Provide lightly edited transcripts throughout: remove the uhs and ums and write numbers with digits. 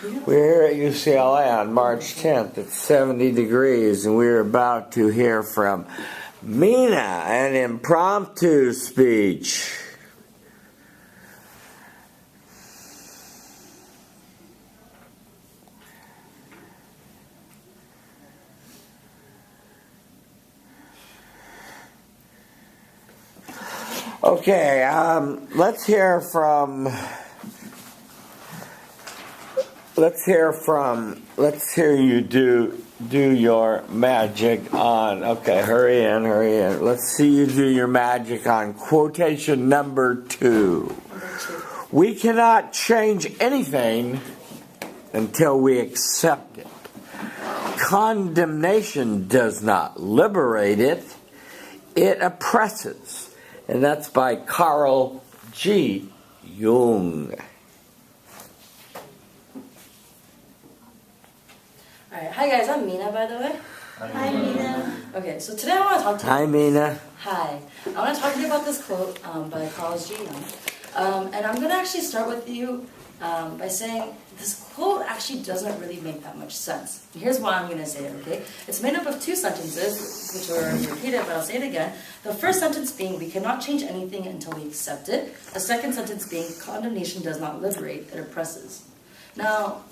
We're here at UCLA on March 10th. It's 70 degrees, and we're about to hear from Mina, an impromptu speech. Okay, let's hear you do your magic on, okay, hurry in. Let's see you do your magic on quotation number 2. We cannot change anything until we accept it. Condemnation does not liberate it, it oppresses. And that's by Carl G. Jung. Alright, hi guys, I'm Mina, by the way. Hi Mina. Okay, so today I want to talk to you. Hi Mina. Hi. I want to talk to you about this quote by Carl G. Jung. And I'm going to actually start with you by saying this quote actually doesn't really make that much sense. And here's why I'm going to say it, okay? It's made up of 2 sentences, which were repeated, but I'll say it again. The first sentence being, we cannot change anything until we accept it. The second sentence being, condemnation does not liberate, it oppresses. Now,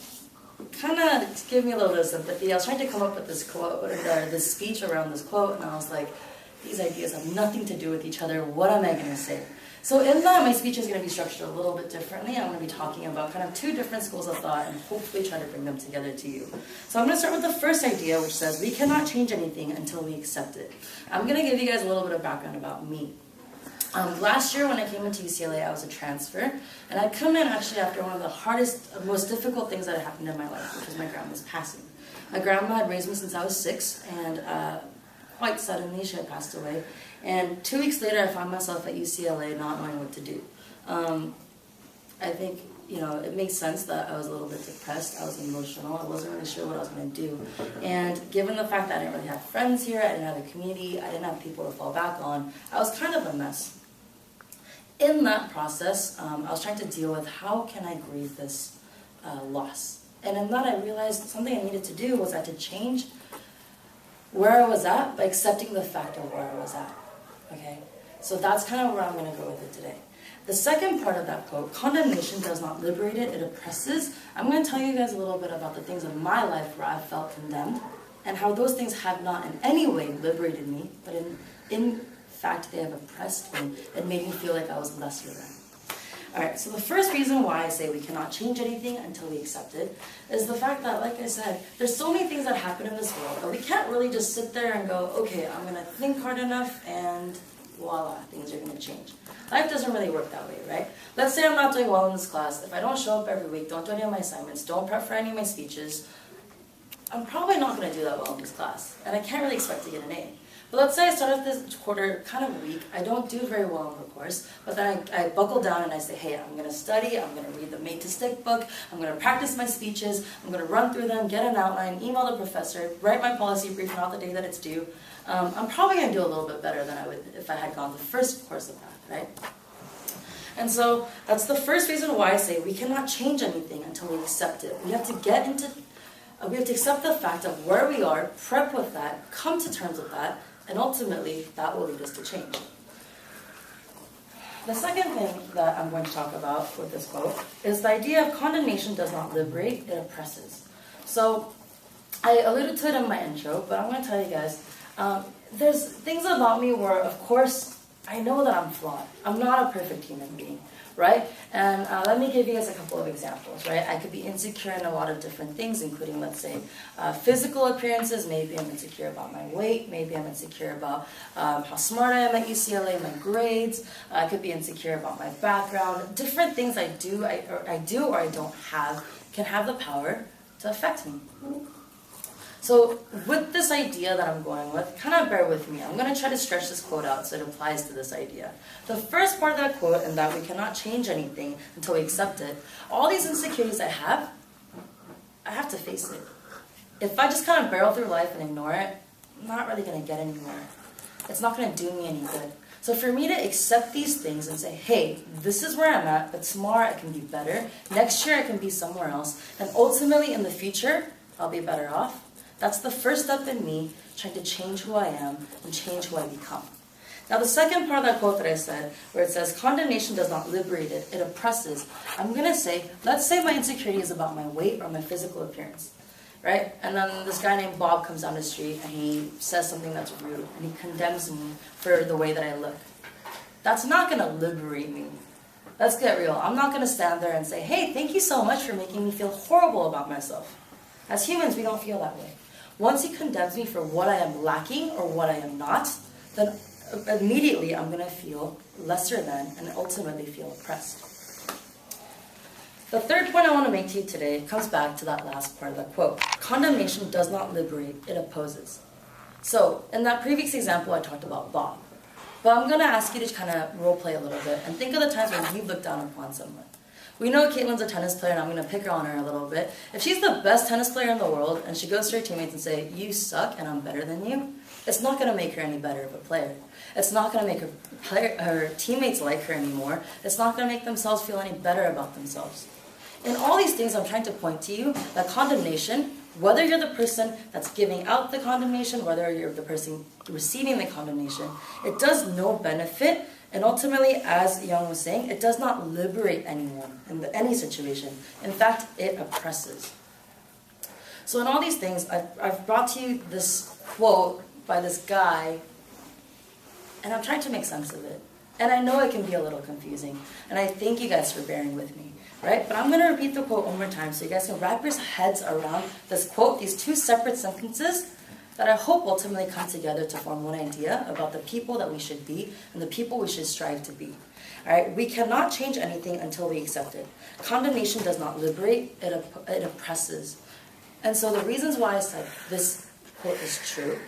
kind of give me a little bit of sympathy. I was trying to come up with this quote, or this speech around this quote, and I was like, these ideas have nothing to do with each other. What am I going to say? So in that, my speech is going to be structured a little bit differently. I'm going to be talking about kind of 2 different schools of thought and hopefully try to bring them together to you. So I'm going to start with the first idea, which says we cannot change anything until we accept it. I'm going to give you guys a little bit of background about me. Last year when I came into UCLA, I was a transfer, and I'd come in actually after one of the hardest, most difficult things that had happened in my life, which was my grandma's passing. My grandma had raised me since I was 6, and quite suddenly she had passed away. And 2 weeks later, I found myself at UCLA not knowing what to do. I think, it makes sense that I was a little bit depressed. I was emotional. I wasn't really sure what I was going to do. And given the fact that I didn't really have friends here, I didn't have a community, I didn't have people to fall back on, I was kind of a mess. In that process, I was trying to deal with how can I grieve this loss. And in that, I realized something I needed to do was I had to change where I was at by accepting the fact of where I was at. Okay? So that's kind of where I'm going to go with it today. The second part of that quote, condemnation does not liberate it, it oppresses. I'm going to tell you guys a little bit about the things in my life where I felt condemned and how those things have not in any way liberated me, but in fact they have oppressed me and made me feel like I was lesser than. Alright, so the first reason why I say we cannot change anything until we accept it is the fact that, like I said, there's so many things that happen in this world that we can't really just sit there and go, okay, I'm going to think hard enough and voila, things are going to change. Life doesn't really work that way, right? Let's say I'm not doing well in this class. If I don't show up every week, don't do any of my assignments, don't prep for any of my speeches, I'm probably not going to do that well in this class. And I can't really expect to get an A. But let's say I start off this quarter kind of weak. I don't do very well in the course, but then I buckle down and I say, hey, I'm going to study, I'm going to read the Made to Stick book, I'm going to practice my speeches, I'm going to run through them, get an outline, email the professor, write my policy brief on the day that it's due. I'm probably going to do a little bit better than I would if I had gone the first course of that, right? And so that's the first reason why I say we cannot change anything until we accept it. We have to we have to accept the fact of where we are, prep with that, come to terms with that, and ultimately, that will lead us to change. The second thing that I'm going to talk about with this quote is the idea of condemnation does not liberate, it oppresses. So, I alluded to it in my intro, but I'm going to tell you guys, there's things about me where, of course, I know that I'm flawed. I'm not a perfect human being, right? And let me give you guys a couple of examples, right? I could be insecure in a lot of different things, including, let's say, physical appearances. Maybe I'm insecure about my weight. Maybe I'm insecure about how smart I am at UCLA, my grades. I could be insecure about my background. Different things I do or I don't have can have the power to affect me. So with this idea that I'm going with, kind of bear with me. I'm going to try to stretch this quote out so it applies to this idea. The first part of that quote, and that we cannot change anything until we accept it, all these insecurities I have to face it. If I just kind of barrel through life and ignore it, I'm not really going to get anywhere. It's not going to do me any good. So for me to accept these things and say, hey, this is where I'm at, but tomorrow I can be better, next year I can be somewhere else, and ultimately in the future, I'll be better off. That's the first step in me trying to change who I am and change who I become. Now the second part of that quote that I said, where it says, condemnation does not liberate it, it oppresses. I'm going to say, let's say my insecurity is about my weight or my physical appearance. Right? And then this guy named Bob comes down the street and he says something that's rude and he condemns me for the way that I look. That's not going to liberate me. Let's get real. I'm not going to stand there and say, hey, thank you so much for making me feel horrible about myself. As humans, we don't feel that way. Once he condemns me for what I am lacking or what I am not, then immediately I'm going to feel lesser than and ultimately feel oppressed. The third point I want to make to you today comes back to that last part of that quote. Condemnation does not liberate, it opposes. So, in that previous example, I talked about Bob. But I'm going to ask you to kind of role play a little bit and think of the times when you look down upon someone. We know Caitlin's a tennis player, and I'm going to pick on her a little bit. If she's the best tennis player in the world, and she goes to her teammates and say, you suck and I'm better than you, it's not going to make her any better of a player. It's not going to make her teammates like her anymore. It's not going to make themselves feel any better about themselves. In all these things, I'm trying to point to you that condemnation, whether you're the person that's giving out the condemnation, whether you're the person receiving the condemnation, it does no benefit. And ultimately, as Young was saying, it does not liberate anyone in any situation. In fact, it oppresses. So in all these things, I've brought to you this quote by this guy, and I'm trying to make sense of it. And I know it can be a little confusing, and I thank you guys for bearing with me. Right? But I'm going to repeat the quote one more time so you guys can wrap your heads around this quote, these two separate sentences that I hope ultimately come together to form one idea about the people that we should be and the people we should strive to be. All right? We cannot change anything until we accept it. Condemnation does not liberate, it oppresses. And so the reasons why I said this quote is true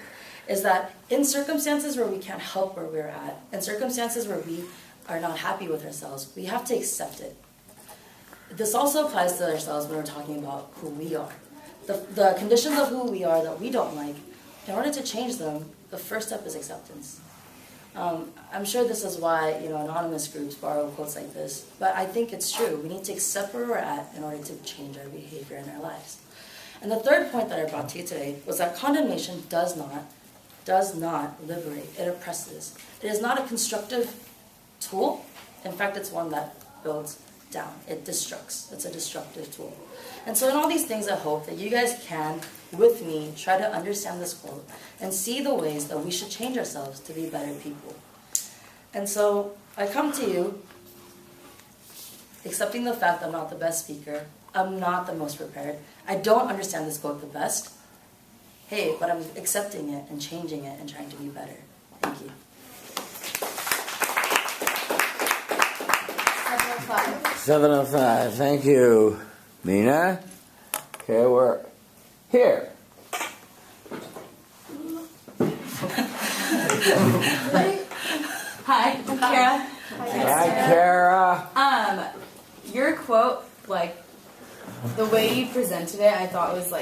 is that in circumstances where we can't help where we're at, in circumstances where we are not happy with ourselves, we have to accept it. This also applies to ourselves when we're talking about who we are. The conditions of who we are that we don't like, in order to change them, the first step is acceptance. I'm sure this is why anonymous groups borrow quotes like this, but I think it's true. We need to accept where we're at in order to change our behavior in our lives. And the third point that I brought to you today was that condemnation does not liberate. It oppresses. It is not a constructive tool. In fact, it's one that builds down. It destructs. It's a destructive tool. And so in all these things, I hope that you guys can, with me, try to understand this quote and see the ways that we should change ourselves to be better people. And so I come to you accepting the fact that I'm not the best speaker. I'm not the most prepared. I don't understand this quote the best. Hey, but I'm accepting it and changing it and trying to be better. Thank you. 7:05. Thank you, Mina. Okay, we're here. Hi, I'm Kara. Hi, Kara. Your quote, the way you presented it, I thought was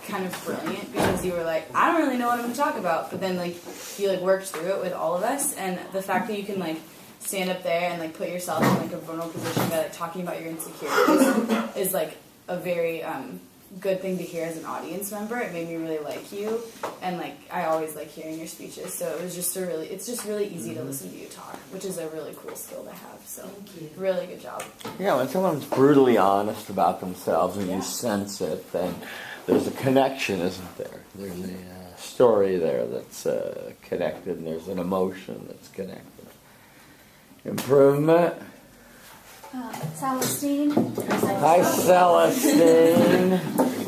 kind of brilliant because you were I don't really know what I'm going to talk about, but then you worked through it with all of us, and the fact that you can stand up there and put yourself in a vulnerable position by talking about your insecurities is a very good thing to hear as an audience member. It made me really like you, and I always like hearing your speeches, so it's just really easy to listen to you talk, which is a really cool skill to have. So Thank you. Really good job. Yeah, when someone's brutally honest about themselves and you sense it, then there's a connection, isn't there? There's a story there that's connected, and there's an emotion that's connected. Improvement. Celestine. Hi, Celestine.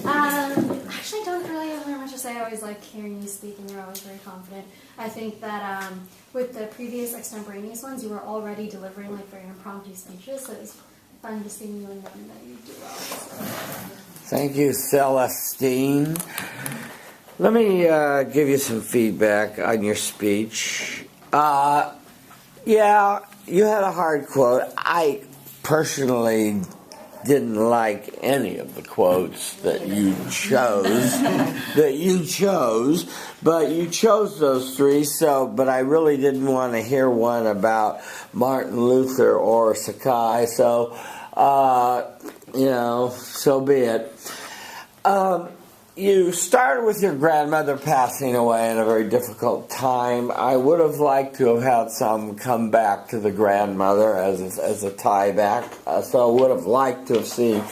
Actually, don't really have very much to say. I always like hearing you speak, and you're always very confident. I think that with the previous extemporaneous ones, you were already delivering very impromptu speeches, so it's fun to see you and knowing that you do well. So. Thank you, Celestine. Let me give you some feedback on your speech. Yeah, you had a hard quote. I personally didn't like any of the quotes that you chose, but you chose those three. So, but I really didn't want to hear one about Martin Luther or Sakai. So, so be it. You started with your grandmother passing away in a very difficult time. I would have liked to have had some come back to the grandmother as a tie back. So I would have liked to have seen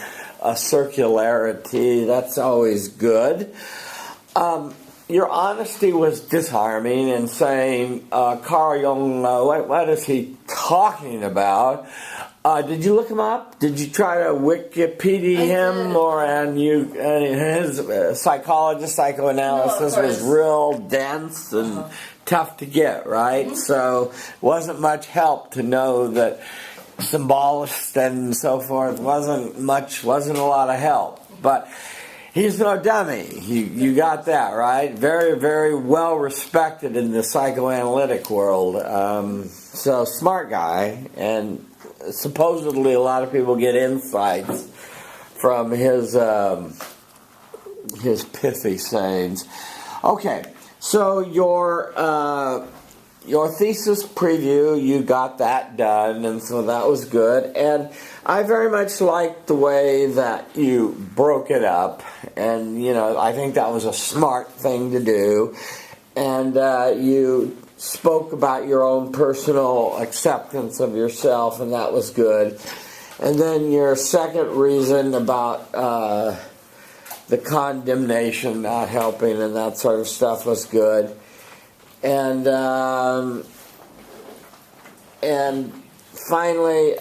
a circularity. That's always good. Your honesty was disarming in saying, Carl Jung, what is he talking about? Did you look him up? Did you try to Wikipedia him, and his psychologist psychoanalysis was real dense and tough to get, right? So wasn't much help to know that symbolist and so forth wasn't a lot of help, but. He's no dummy. You got that, right? Very, very well respected in the psychoanalytic world. So smart guy, and supposedly a lot of people get insights from his pithy sayings. Okay, so your thesis preview, you got that done, and so that was good. And I very much liked the way that you broke it up, and I think that was a smart thing to do. And you spoke about your own personal acceptance of yourself, and that was good. And then your second reason about the condemnation not helping and that sort of stuff was good. And finally,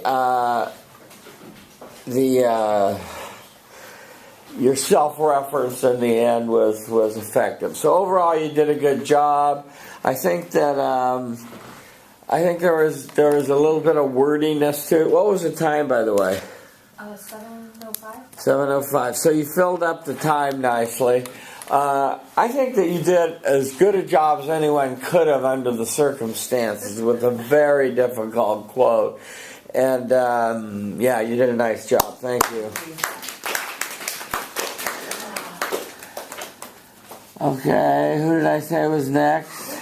your self-reference in the end was effective. So overall, you did a good job. I think that there was a little bit of wordiness to it. What was the time, by the way? 7:05. 7:05. So you filled up the time nicely. I think that you did as good a job as anyone could have under the circumstances with a very difficult quote. And you did a nice job. Thank you. Okay, who did I say was next?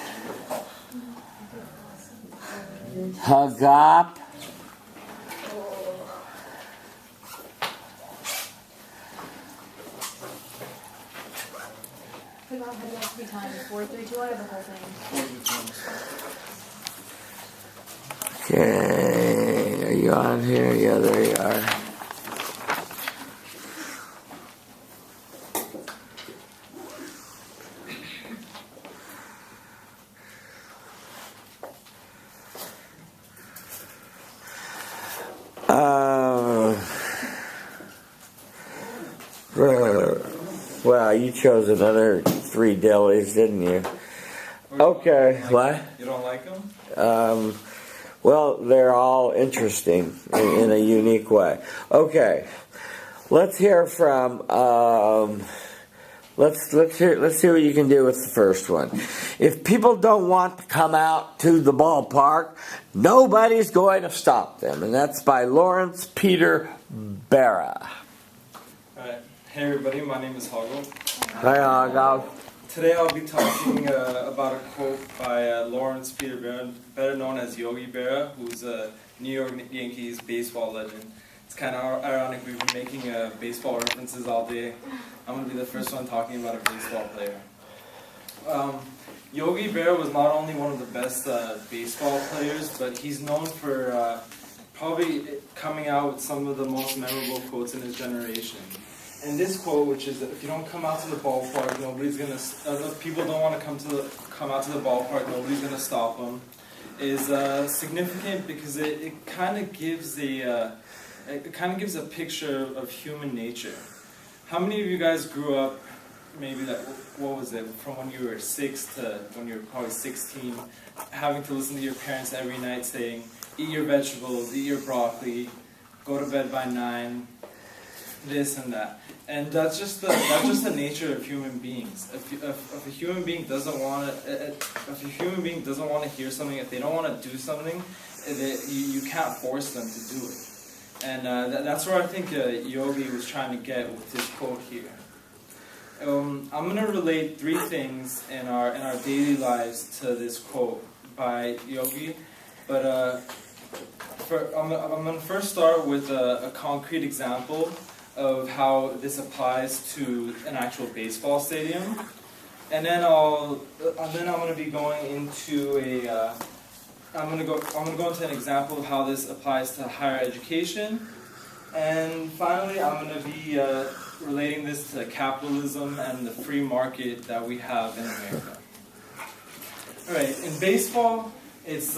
Hagap. Time 4, 3, 2, I have the whole thing. Okay, are you on here? Yeah, there you are. Well, you chose another 3 Delis, didn't you? Okay, what? You don't like them? Well, they're all interesting in a unique way. Okay, let's hear from. Let's see what you can do with the first one. If people don't want to come out to the ballpark, nobody's going to stop them, and that's by Lawrence Peter Barra. All right. Hey everybody, my name is Hoggle. Hi, Hoggle. Today I'll be talking about a quote by Lawrence Peter Barra, better known as Yogi Berra, who's a New York Yankees baseball legend. It's kind of ironic, we've been making baseball references all day. I'm going to be the first one talking about a baseball player. Yogi Berra was not only one of the best baseball players, but he's known for probably coming out with some of the most memorable quotes in his generation. And this quote, which is, if you don't come out to the ballpark, nobody's gonna. If people don't want to come out to the ballpark, nobody's gonna stop them. Is significant because it kind of gives a picture of human nature. How many of you guys grew up? Maybe what was it? From when you were 6 to when you were probably 16, having to listen to your parents every night saying, "Eat your vegetables, eat your broccoli, go to bed by 9." This and that, and that's just the nature of human beings. If a human being doesn't want to hear something, if they don't want to do something, you can't force them to do it. And that's where I think Yogi was trying to get with his quote here. I'm going to relate 3 things in our daily lives to this quote by Yogi, but I'm going to first start with a concrete example of how this applies to an actual baseball stadium, and then I'm going to be going into I'm going to go into an example of how this applies to higher education, and finally I'm going to be relating this to capitalism and the free market that we have in America. All right, in baseball, it's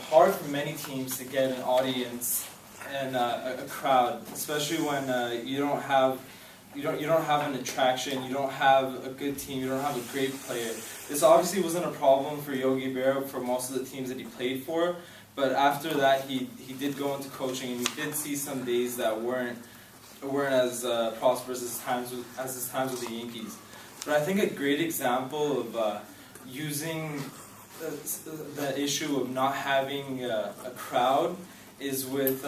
hard for many teams to get an audience and a crowd, especially when you don't have an attraction, you don't have a good team, you don't have a great player. This obviously wasn't a problem for Yogi Berra for most of the teams that he played for, but after that he did go into coaching, and he did see some days that weren't as prosperous as his times with the Yankees. But I think a great example of using the issue of not having a crowd is with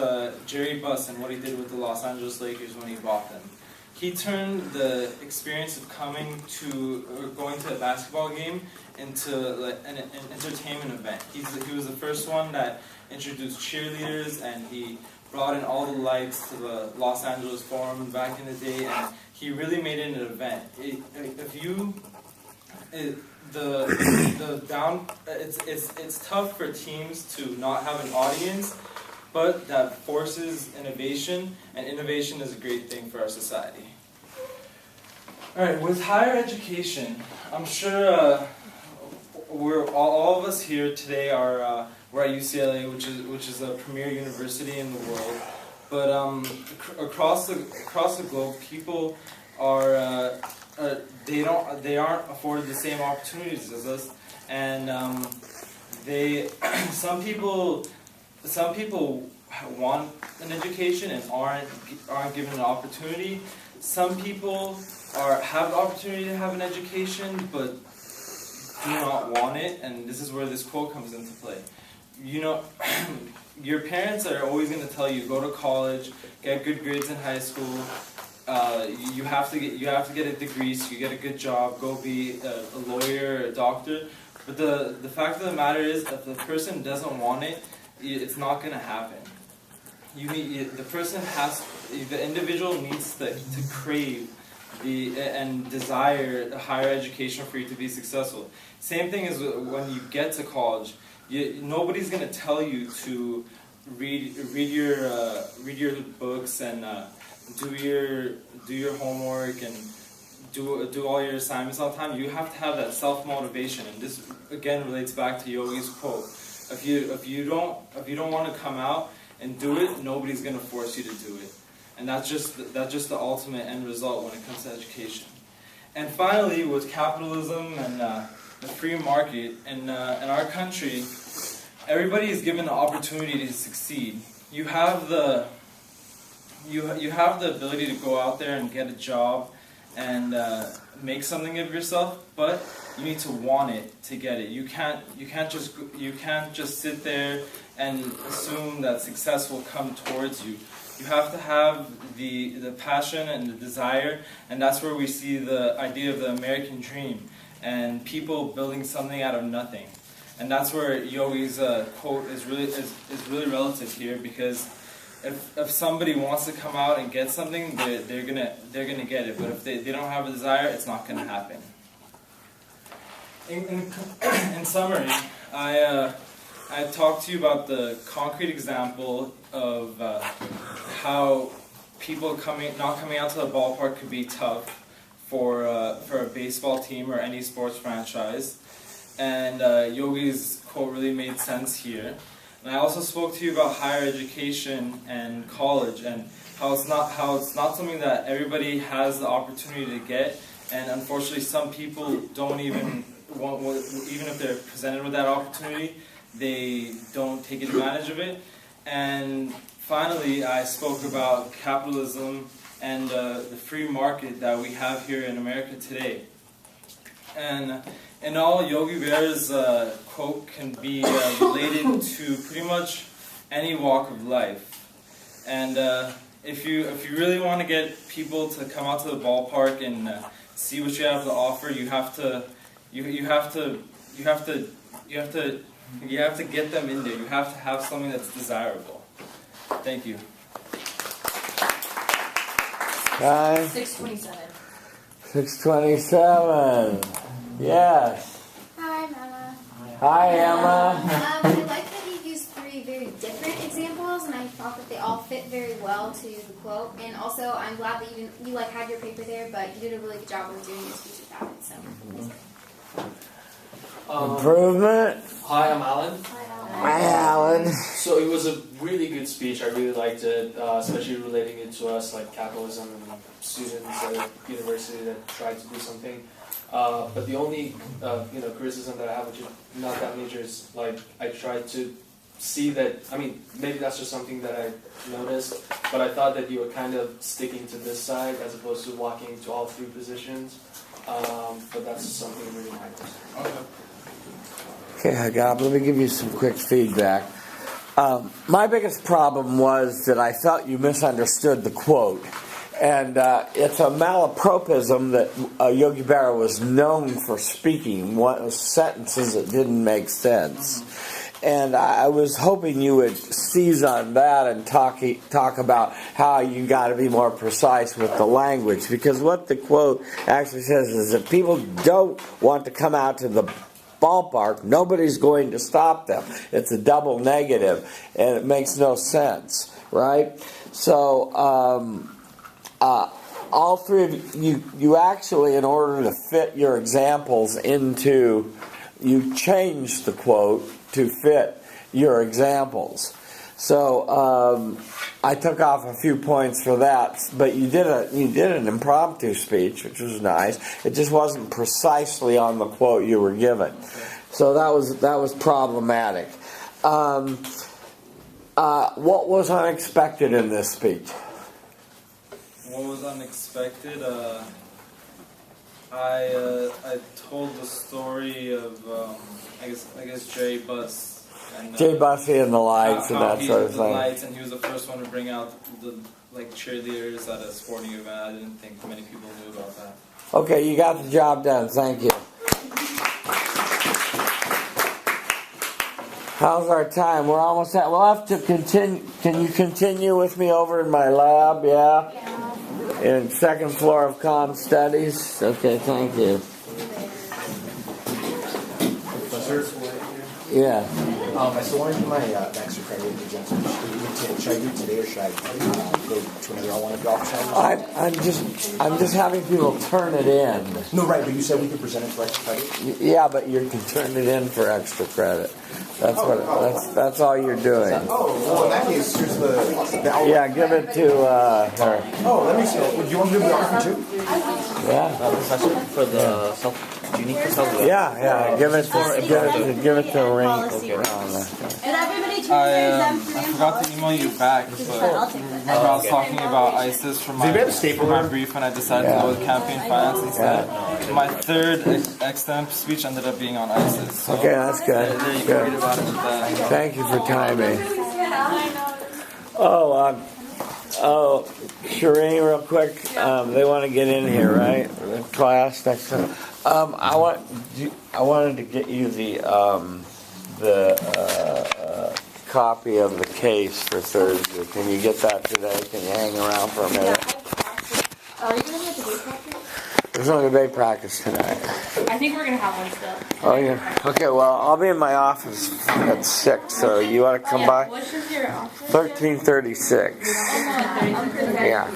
Jerry Buss and what he did with the Los Angeles Lakers when he bought them. He turned the experience of going to a basketball game into like an entertainment event. He was the first one that introduced cheerleaders, and he brought in all the lights to the Los Angeles Forum back in the day, and he really made it an event. It's tough for teams to not have an audience, but that forces innovation, and innovation is a great thing for our society. All right, with higher education, I'm sure all of us here today we're at UCLA, which is a premier university in the world. But across the globe, people they aren't afforded the same opportunities as us, and some people want an education and aren't given an opportunity. Some people have the opportunity to have an education but do not want it, and this is where this quote comes into play. You know, your parents are always going to tell you, go to college, get good grades in high school. You have to get a degree so you get a good job. Go be a lawyer, or a doctor. But the fact of the matter is, if the person doesn't want it, it's not going to happen. The individual needs to crave and desire a higher education for you to be successful. Same thing as when you get to college. Nobody's going to tell you to read your books and do your homework and do all your assignments all the time. You have to have that self-motivation, and this again relates back to Yogi's quote. If you don't want to come out and do it, nobody's going to force you to do it, and that's just the ultimate end result when it comes to education. And finally, with capitalism and the free market in our country, everybody is given the opportunity to succeed. You have the ability to go out there and get a job and make something of yourself, but you need to want it to get it. You can't just sit there and assume that success will come towards you. You have to have the passion and the desire, and that's where we see the idea of the American dream and people building something out of nothing. And that's where Yogi's quote is really relative here, because if somebody wants to come out and get something, they're gonna get it. But if they don't have a desire, it's not gonna happen. In summary, I talked to you about the concrete example of how people not coming out to the ballpark could be tough for a baseball team or any sports franchise, and Yogi's quote really made sense here. And I also spoke to you about higher education and college, and how it's not something that everybody has the opportunity to get, and unfortunately some people don't even if they're presented with that opportunity, they don't take advantage of it. And finally, I spoke about capitalism and the free market that we have here in America today. And in all, Yogi Berra's quote can be related to pretty much any walk of life. And if you really want to get people to come out to the ballpark and see what you have to offer, you have to get them in there. You have to have something that's desirable. Thank you. Time? 6:27. 6:27. Yes. Hi, Mama. Hi, Emma. I like that you used 3 very different examples, and I thought that they all fit very well to the quote. And also, I'm glad that you like had your paper there, but you did a really good job of doing your speech without it. So. Improvement. Hi, I'm Alan. Hi, Alan. So it was a really good speech. I really liked it, especially relating it to us, like capitalism and students at a university that tried to do something. But the only criticism that I have, which is not that major, is like I tried to see that. I mean, maybe that's just something that I noticed, but I thought that you were kind of sticking to this side as opposed to walking to all 3 positions. But that's something really minor. Okay. Okay, Gaga, let me give you some quick feedback. My biggest problem was that I felt you misunderstood the quote. And it's a malapropism that Yogi Berra was known for speaking, sentences that didn't make sense. And I was hoping you would seize on that and talk about how you got to be more precise with the language. Because what the quote actually says is that people don't want to come out to the ballpark, nobody's going to stop them. It's a double negative, and it makes no sense, right? So, all 3 of you actually, in order to fit your examples into, you changed the quote to fit your examples. So, I took off a few points for that, but you did an impromptu speech, which was nice. It just wasn't precisely on the quote you were given, so that was problematic. What was unexpected in this speech? What was unexpected? I told the story of I guess Jay Buss. And, Jay Bussey and the lights and that sort of the thing. Lights, and he was the first one to bring out the cheerleaders at a sporting event. I didn't think many people knew about that. Okay, you got the job done. Thank you. How's our time? We're almost at. We'll have to continue. Can you continue with me over in my lab? Yeah. In 2nd floor of Comm Studies. Okay, thank you. Professor? Yeah. I still want to do my extra credit exemption. Should I do it today or should I go to another one of the office hours? I'm just having people turn it in. No, right, but you said we could present it for extra credit? Yeah, but you can turn it in for extra credit. That's all you're doing. Oh, well, in that case, here's the Yeah, give it to her. Oh, let me see. Do you want to do the offer too? Yeah. Professor, for the do you need to tell Yeah. Give it to Ring. Policy. And everybody turn I forgot to email you back, but remember I was talking about ISIS for my brief, and I decided to go with campaign finance instead. My 3rd extemp speech ended up being on ISIS. So Okay, that's good. there you Good. read about it with that. Thank you for timing. Oh, Shireen, real quick. They want to get in here, right? The class next time. I wanted to get you the copy of the case for Thursday. Can you get that today? Can you hang around for a minute? Are you going to have the debate practice? There's no debate practice tonight. I think we're going to have one still. Oh, yeah. Okay, well, I'll be in my office at 6, so you want to come by? What's your office? 1336. Oh, no, 36. Yeah.